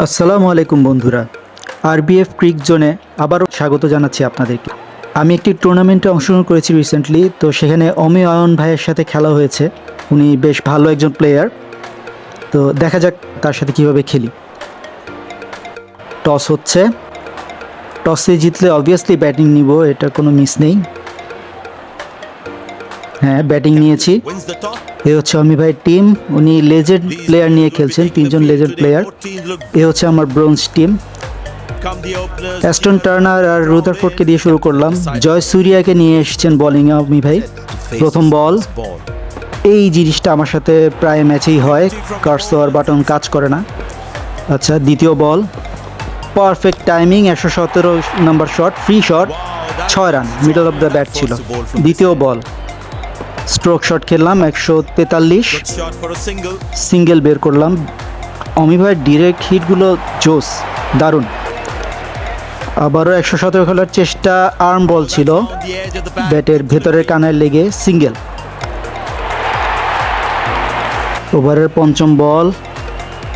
আসসালামু আলাইকুম বন্ধুরা, আরবিএফ ক্রিক জোনে আবারও স্বাগত জানাচ্ছি আপনাদেরকে। আমি একটি টুর্নামেন্টে অংশগ্রহণ করেছি রিসেন্টলি, তো সেখানে অমি অয়ন ভাইয়ের সাথে খেলা হয়েছে। উনি বেশ ভালো একজন প্লেয়ার, তো দেখা যাক তার সাথে কিভাবে খেলি। টস হচ্ছে, টসে জিতলে অবভিয়াসলি ব্যাটিং নিব, এটা কোনো মিস নেই। হ্যাঁ, ব্যাটিং নিয়েছি। এ হচ্ছে অমি ভাইয়ের টিম, উনি লেজেন্ড প্লেয়ার নিয়ে খেলছেন, 3জন লেজেন্ড প্লেয়ার। এ হচ্ছে আমার ব্রোঞ্জ টিম। অ্যাস্টন টার্নার আর রুদারফোর্ডকে দিয়ে শুরু করলাম। জয় সূর্যাকে নিয়ে এসেছেন বোলিংয়ে অমি ভাই। প্রথম বল, এই জিনিসটা আমার সাথে প্রায় ম্যাচেই হয়, কার্সর বাটন কাজ করে না। আচ্ছা, দ্বিতীয় ball, perfect timing, 117 number shot, free shot, 6 run, middle of the bat ছিল। দ্বিতীয় বল, স্ট্রোক শট খেললাম, 143, সিঙ্গেল বের করলাম। অমি ভাইয়ের ডিরেক্ট হিটগুলো জোস, দারুণ। আবারও 117 খেলার চেষ্টা, আর্ম বল ছিল, ব্যাটের ভেতরের কানায় লেগে সিঙ্গেল। ওভারের পঞ্চম বল,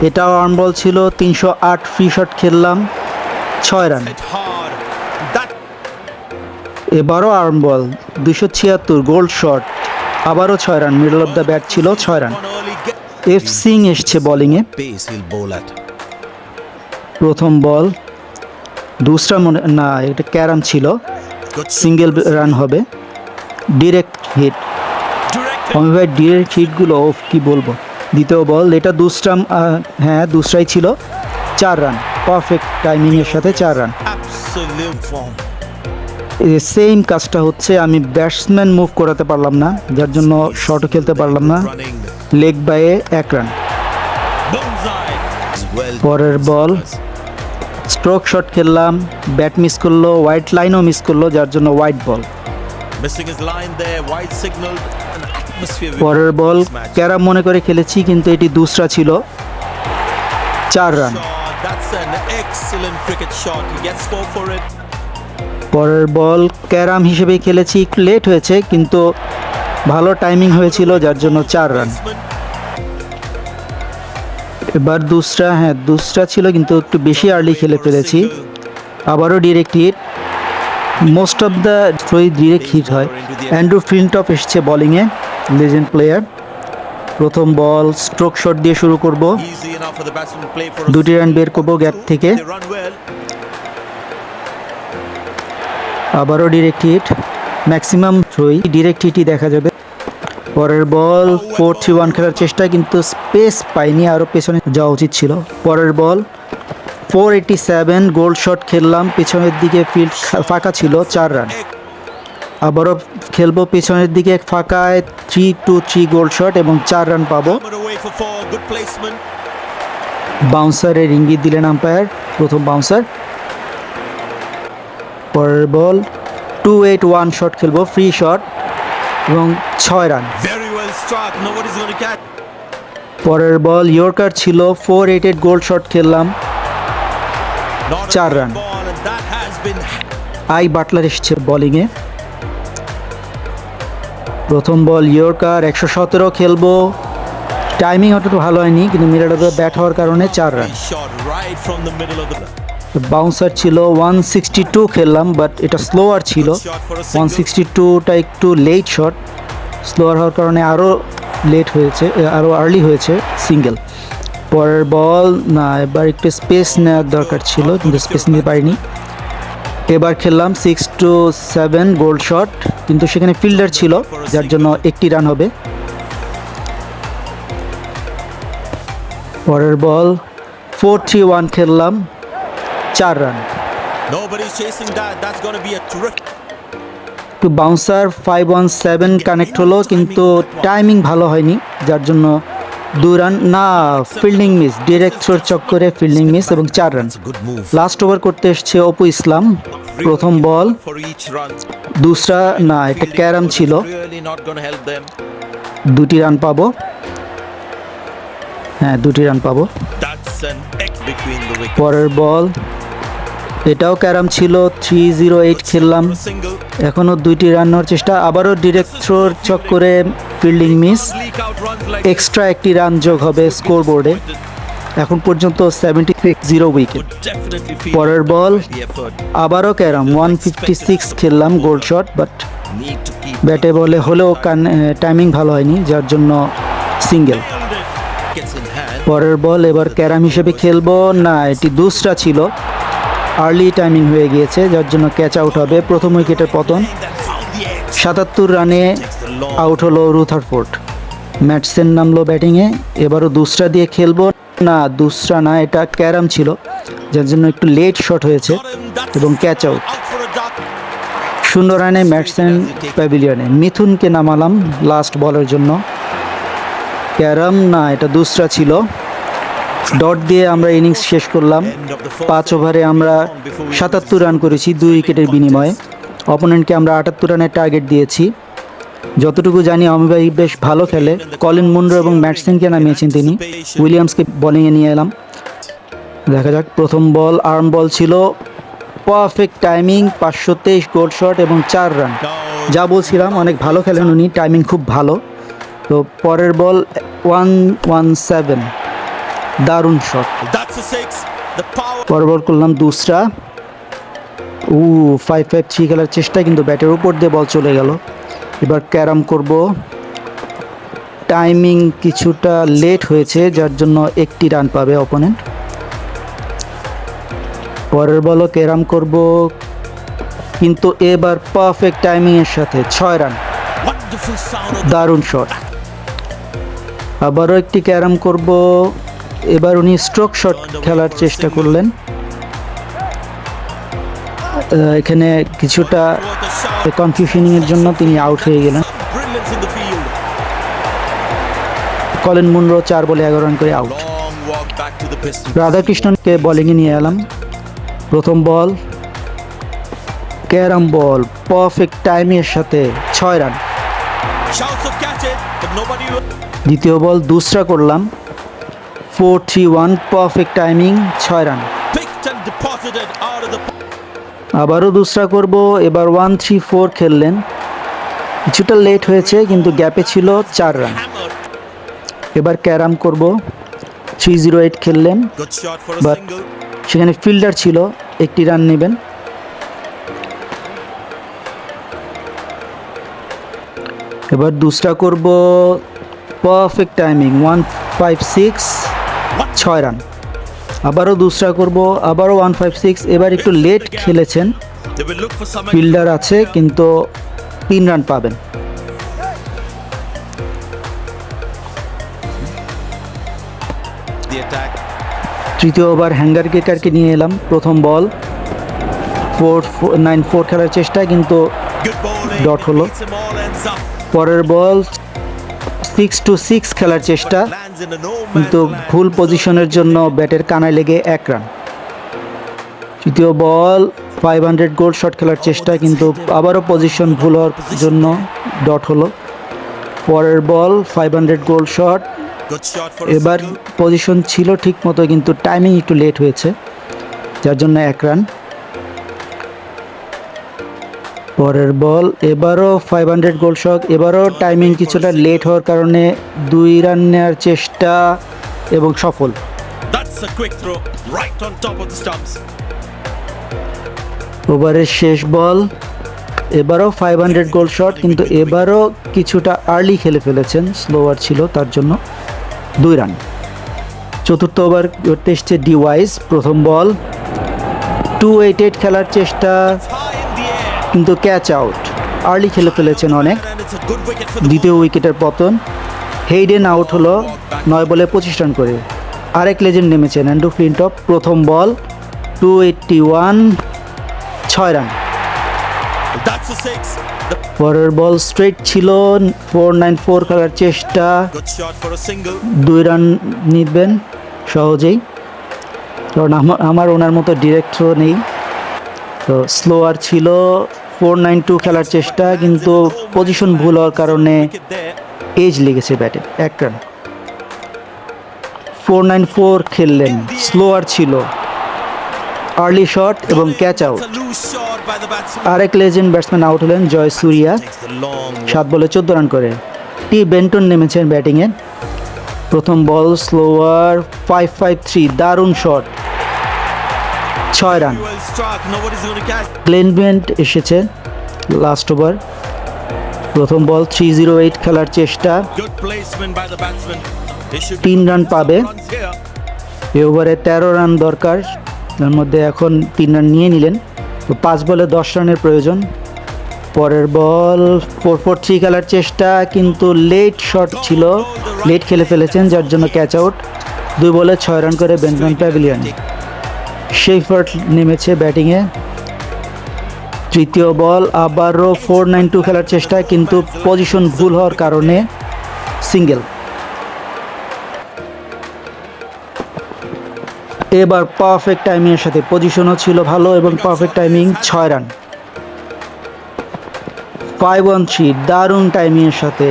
এটাও আর্ম বল ছিল, 308, ফ্রি শট খেললাম, 6 রান। এবারও আর্ম বল, 276, গোল্ড শট, আবারও 6 run, middle of the bat ছিল, 6 রান। এফ সিং এসছে বোলিংয়ে। প্রথম বল, দুসরা না, এটা ক্যারাম ছিল, সিঙ্গেল রান হবে। ডিরেক্ট হিট, অমি ভাই ডিরেক্ট হিটগুলো কি বলবো। দ্বিতীয় বল, এটা দুসরাই ছিল, 4 রান, পারফেক্ট টাইমিংয়ের সাথে 4 রান। সেম কাজটা হচ্ছে, আমি ব্যাটসম্যান মুভ করাতে পারলাম না, যার জন্য শটও খেলতে পারলাম না, লেগ বাইয়ে 1 রান। পরের বল, স্ট্রোক শট খেললাম, ব্যাট মিস করলো, হোয়াইট লাইনও মিস করলো, যার জন্য হোয়াইট বল। পরের বল, ক্যারাম মনে করে খেলেছি, কিন্তু এটি দুসরা ছিল, 4 রান। পরের বল, ক্যারাম হিসেবেই খেলেছি, একটু লেট হয়েছে, কিন্তু ভালো টাইমিং হয়েছিল, যার জন্য 4 রান। এবার দুসরা ছিল, কিন্তু একটু বেশি আর্লি খেলে ফেলেছি। আবারও direct hit, most of the থ্রোই ডিরেক্ট হিট হয়। অ্যান্ড্রু ফ্লিনটফ এসছে বোলিংয়ে, লেজেন্ড প্লেয়ার। প্রথম বল, স্ট্রোক শট দিয়ে শুরু করব, 2টি রান বের করবো গ্যাপ থেকে। আবারও ডিরেক্ট হিট, ম্যাক্সিমাম থ্রোই ডিরেক্ট হিটই দেখা যাবে। পরের বল, 4-3-1 খেলার চেষ্টা, কিন্তু স্পেস পাইনি, আরও পেছনে যাওয়া উচিত ছিল। পরের বল, 487, গোল্ড শট খেললাম, পেছনের দিকে ফিল্ড ফাঁকা ছিল, 4 রান। আবারও খেলবো পেছনের দিকে ফাঁকায়, 3-2-3 গোল্ড শট এবং 4 রান পাবো। বাউন্সারের ইঙ্গিত দিলেন আম্পায়ার, প্রথম বাউন্সার। পরের বল, 281 শট খেলবো, ফ্রি শট এবং 6 রান। পরের বল, ইয়র্কার ছিল, 488, গোল্ড শট খেললাম, 4 রান। আই বাটলার এসছে বোলিংয়ে। প্রথম বল, ইয়র্কার, 117 খেলবো, টাইমিং অতটা ভালো হয়নি, কিন্তু মিডল অফ দ্য ব্যাট হওয়ার কারণে 4 রান। বাউন্সার ছিল, 162 খেললাম, বাট এটা স্লোয়ার ছিল, 162টা একটু লেট শট, স্লোয়ার হওয়ার কারণে আরও লেট হয়েছে, আরও আর্লি হয়েছে, সিঙ্গেল। পরের বল, না, এবার একটু স্পেস নেওয়ার দরকার ছিল, কিন্তু স্পেস নিতে পারিনি। এবার খেললাম 6-7, গোল্ড শট, কিন্তু সেখানে ফিল্ডার ছিল, যার জন্য 1টি রান হবে। পরের বল, 4-3-1 খেললাম, 4 রান। একটু বাউন্সার, 517 কানেক্ট হলো, কিন্তু টাইমিং ভালো হয়নি, যার জন্য 2 রান। না, ফিল্ডিং মিস, ডিরেক্ট থ্রোর চক্করে ফিল্ডিং মিস এবং 4 রান। লাস্ট ওভার করতে এসছে অপু ইসলাম। প্রথম বল, দুসরা না, এটা ক্যারাম ছিল, 2টি রান পাবো। হ্যাঁ, 2টি রান পাবো। পরের বল, এটাও ক্যারাম ছিল, 308 খেললাম, এখনও 2টি রান নেওয়ার চেষ্টা, আবারও ডিরেক্ট থ্রোর চক্করে ফিল্ডিং মিস, এক্সট্রা 1টি রান যোগ হবে স্কোর বোর্ডে। এখন পর্যন্ত 76 0 উইকেট। পরের বল আবারও ক্যারাম 156 খেললাম গোল্ড শট, বাট ব্যাটে বলে হলেও টাইমিং ভালো হয়নি, যার জন্য সিঙ্গেল। পরের বল এবার ক্যারাম হিসেবে খেলবো না, এটি দুসরা ছিল, আর্লি টাইমিং হয়ে গিয়েছে, যার জন্য ক্যাচ আউট হবে। প্রথম উইকেটের পতন। 77 রানে আউট হলো রুথারফোর্ড। ম্যাটসেন নামলো ব্যাটিংয়ে। এবারও দুসরা দিয়ে খেলবো না, দুসরা না, এটা ক্যারাম ছিল, যার জন্য একটু লেট শট হয়েছে এবং ক্যাচ আউট। 0 রানে ম্যাটসেন প্যাভিলিয়নে। মিথুনকে নামালাম লাস্ট বলের জন্য। ক্যারাম না, এটা দুসরা ছিল। ডট দিয়ে আমরা ইনিংস শেষ করলাম। 5 ওভারে আমরা 77 রান করেছি 2 উইকেটের বিনিময়ে। অপোনেন্টকে আমরা 78 রানের টার্গেট দিয়েছি। যতটুকু জানি অমি ভাই বেশ ভালো খেলে। কলিন মুনরো এবং ম্যাটসেনকে নামিয়েছেন তিনি। উইলিয়ামসকে বোলিংয়ে নিয়ে এলাম। দেখা যাক। প্রথম বল আর্ম বল ছিল, পারফেক্ট টাইমিং, 523 গোল্ড শট এবং 4 রান। যা বলছিলাম, অনেক ভালো খেলেন উনি, টাইমিং খুব ভালো। তো পরের বল 117, দারুণ শট। পরের বল করলাম দুসরা। 5-5-3 খেলার চেষ্টা, কিন্তু ব্যাটের উপর দিয়ে বল চলে গেল। এবার ক্যারাম করব। টাইমিং কিছুটা লেট হয়েছে, যার জন্য 1টি রান পাবে অপোনেন্ট। পরের বলও ক্যারাম করব, কিন্তু এবার পারফেক্ট টাইমিংয়ের সাথে 6 রান, দারুণ শট। আবারও একটি ক্যারাম করব। এবার উনি স্ট্রোক শট খেলার চেষ্টা করলেন। এখানে কিছুটা কনফিউশনিংয়ের জন্য তিনি আউট হয়ে গেলেন। কলিন মুনরো 4 বলে 11 রান করে আউট। রাধাকৃষ্ণনকে বোলিংয়ে নিয়ে এলাম। প্রথম বল ক্যারাম বল, পারফেক্ট টাইমের সাথে 6 রান। দ্বিতীয় বল দুসরা করলাম, 4-3-1, পারফেক্ট টাইমিং, 6 রান। আবারও দুসরা করব। এবার 1-3-4 খেললেন। কিছুটা লেট হয়েছে, কিন্তু গ্যাপে ছিল 4 রান। এবার ক্যারাম করব। 308 খেললেন, বাট সেখানে ফিল্ডার ছিল, 1টি রান নেবেন। এবার দুসরা করব, পারফেক্ট টাইমিং, 156, 6 রান। আবারও দুসরা করব, আবারও 156। এবার একটু লেট খেলেছেন, ফিল্ডার আছে, কিন্তু 3 রান পাবেন। তৃতীয় ওভার হ্যাঙ্গার কেকারকে নিয়ে এলাম। প্রথম বল 4-9-4 খেলার চেষ্টা, কিন্তু ডট হলো। পরের বল 6-6 খেলার চেষ্টা, কিন্তু ভুল পজিশনের জন্য ব্যাটের কানায় লেগে 1 রান। তৃতীয় বল 500 গোল্ড শট খেলার চেষ্টা, কিন্তু আবারও পজিশন ভুল হওয়ার জন্য ডট হলো। পরের বল 500 গোল্ড শট। এবার পজিশন ছিল ঠিক মতো, কিন্তু টাইমিং একটু লেট হয়েছে, যার জন্য 1 রান। পরের বল এবারও 500 গোল্ড শট। এবারও টাইমিং কিছুটা লেট হওয়ার কারণে 2 রান নেওয়ার চেষ্টা এবং সফল। ওভারের শেষ বল, এবারও 500 গোল্ড শট, কিন্তু এবারও কিছুটা আর্লি খেলে ফেলেছেন, স্লোয়ার ছিল, তার জন্য 2 রান। চতুর্থ ওভার টেস্টে ডিওয়াইস। প্রথম বল 288 খেলার চেষ্টা, কিন্তু ক্যাচ আউট, আর্লি খেলে ফেলেছেন অনেক। দ্বিতীয় উইকেটের পতন। হেইডেন আউট হলো 9 বলে 25 রান করে। আরেক লেজেন্ড নেমেছেন, অ্যান্ড্রু ফ্লিনটফ। প্রথম বল 281, 6 রান। পরের বল স্ট্রেট ছিল, 494 খেলার চেষ্টা, 2 রান নিবেন সহজেই, কারণ আমার ওনার মতো ডিরেক্ট থ্রো নেই। তো স্লোয়ার ছিল, 492 খেলার চেষ্টা, কিন্তু পজিশন ভুল হওয়ার কারণে এজ লেগেছে ব্যাটে, 1 রান। 494 খেললেন, স্লোয়ার ছিল, আর্লি শট এবং ক্যাচ আউট। আরেক লেজেন্ড ব্যাটসম্যান আউট হলেন, জয় সূর্যা, 7 বলে 14 রান করে। টি বেন্টন নেমেছেন ব্যাটিংয়ে। প্রথম বল স্লোয়ার 5-5-3, দারুণ শট, 6 রান। গ্লেন বেন্ট এসেছে লাস্ট ওভার। প্রথম বল 308 খেলার চেষ্টা, 3 রান পাবে। এ ওভারে 13 রান দরকার, তার মধ্যে এখন 3 রান নিয়ে নিলেন, তো 5 বলে 10 রানের প্রয়োজন। পরের বল 4-4-3 খেলার চেষ্টা, কিন্তু লেট শট ছিল, লেট খেলে ফেলেছেন, যার জন্য ক্যাচ আউট। 2 বলে 6 রান করে বেন্টন প্যাভিলিয়ন। শেফার্ড নেমেছে ব্যাটিংয়ে। তৃতীয় বল আবারও 4-9-2 খেলার চেষ্টা, কিন্তু পজিশন ভুল হওয়ার কারণে সিঙ্গেল। এবার পারফেক্ট টাইমিংয়ের সাথে, পজিশনও ছিল ভালো এবং পারফেক্ট টাইমিং, 6 রান। 5-1-3, দারুণ টাইমিংয়ের সাথে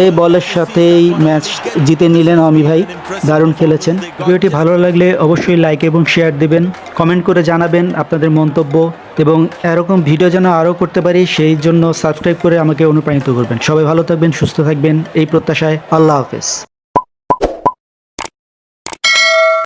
এই বলের সাথেই ম্যাচ জিতে নিলেন অমি ভাই, দারুণ খেলেছেন। ভিডিওটি ভালো লাগলে অবশ্যই লাইক এবং শেয়ার দেবেন, কমেন্ট করে জানাবেন আপনাদের মন্তব্য, এবং এরকম ভিডিও যেন আরও করতে পারি সেই জন্য সাবস্ক্রাইব করে আমাকে অনুপ্রাণিত করবেন। সবাই ভালো থাকবেন, সুস্থ থাকবেন, এই প্রত্যাশায় আল্লাহ হাফেজ।